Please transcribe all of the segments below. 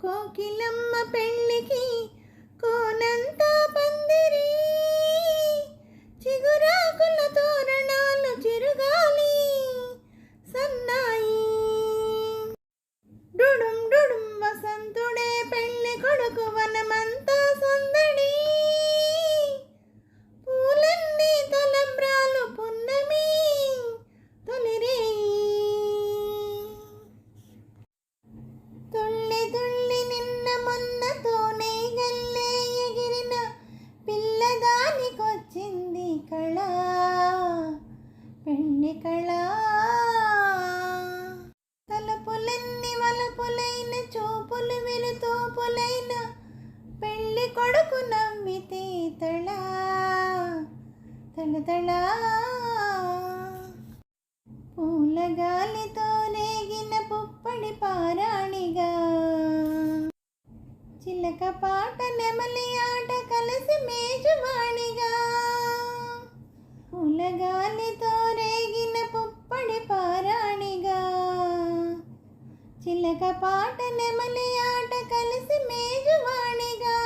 కోకిలమ్మ పెళ్ళికి కోనంతా పందిరి, చిగురాకుల తోరణాలు చిరుగాలి సన్నాయి. డుడుం డుడుం వసంతుడే పెళ్ళి కొడుకు, వనమంతా సందడి, పూలన్నీ తలంబ్రాలు పున్నమి తొలిరే. తుళ్ళి తుళ్ళి నిన్న మొన్నతోనే గల్లే ఎగిరిన పిల్లదానికొచ్చింది కళ, పెళ్ళి కళ. తలపులన్నీ వలపులైన, చూపులు విరుతూపులైన, పెళ్ళి కొడుకు నవ్వితే తళ తళ. పూల గాలితో రేగిన పుప్పడి పారాణిగా, చిలక పాట నెమలి ఆట కలిసి మేజువాణిగా. పూల గాలితో రేగిన పుప్పడి పారాణిగా, చిలక పాట నెమలి ఆట కలిసి మేజువాణిగా.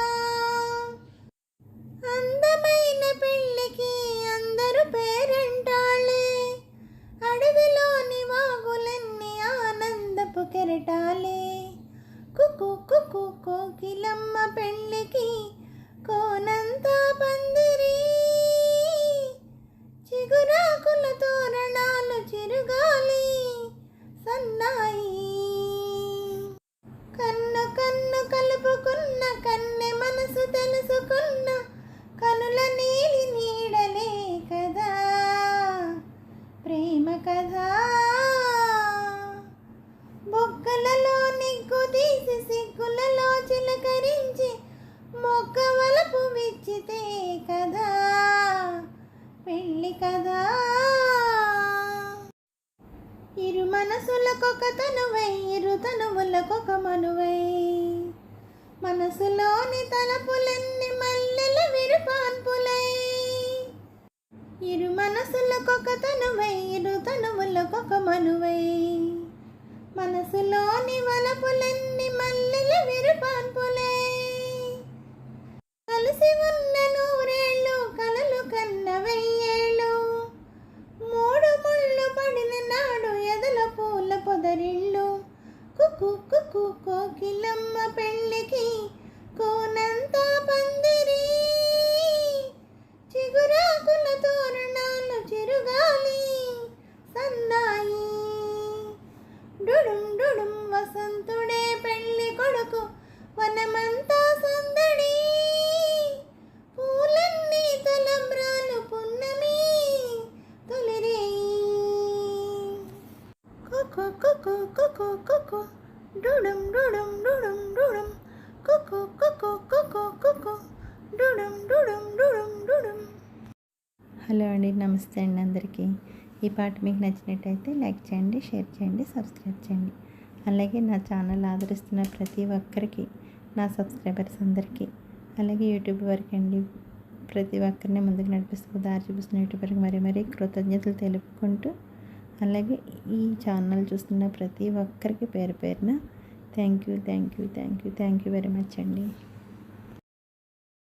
అందమైన పెళ్ళికి అందరూ పేరంటాళే, అడవిలోని వాగులన్నీ ఆనందపు కెరటాలే. కోకిలమ్మ పెళ్ళికి కోనంతా పందిరి, చిగురాకుల తోరణాలు చిరుగాలి సన్నాయి. కన్ను కన్ను కలుపుకున్న, కన్నె మనసు తెలుసుకున్న, కనుల నీలి నీడలే కదా ప్రేమ కథ. బొగ్గలలో నిగ్గు తీసి, సిగ్గులలో చిలకరించి, మొగ్గ వలపు విచ్చితే కదా పెళ్ళి కదా. ఇరు మనసులకొక తనువై, ఇరు తనువులకొక మనువై, మనసులోని తలపులన్నీ మల్లెల విరుపాన్పులై. ఇరు మనసులకొక తనువై, ఇరు తనువులకొక మనువై, మనసులోని వలపులన్నీ మల్లెల విరుపాన్పులై. కలిసి ఉన్న నూరేళ్ళు, కలలు కన్న వెయ్యేళ్ళు, మూడు ముళ్ళు పడిన నాడు ఎదల పూల పొదరిళ్ళు. కోకిలమ్మ పెళ్ళికి కోనంతా పందిరి, చిగురాకుల తోరణాలు చిరుగాలి సన్నాయి. డుడుం డుడుం వసంతుడే పెళ్ళి కొడుకు, వనమంతా సందడి, పూలన్నీ తలంబ్రాలు పున్నమి తొలిరే. డుడుం డుడుం డుడుం డుడుం డుడుం డుడుం డుడుం డుడుం. హలో అండి, నమస్తే అండి అందరికీ. ఈ పాట మీకు నచ్చినట్టయితే లైక్ చేయండి, షేర్ చేయండి, సబ్స్క్రైబ్ చేయండి. అలాగే నా ఛానల్ ఆదరిస్తున్న ప్రతి ఒక్కరికి, నా సబ్స్క్రైబర్స్ అందరికీ, అలాగే యూట్యూబ్ వరకు అండి ప్రతి ఒక్కరిని ముందుకు నడిపిస్తూ దారి చూపిస్తున్న యూట్యూబర్కి మరీ కృతజ్ఞతలు తెలుపుకుంటూ, అలాగే ఈ ఛానల్ చూస్తున్న ప్రతి ఒక్కరికి పేరు పేరున థ్యాంక్ యూ వెరీ మచ్ అండి.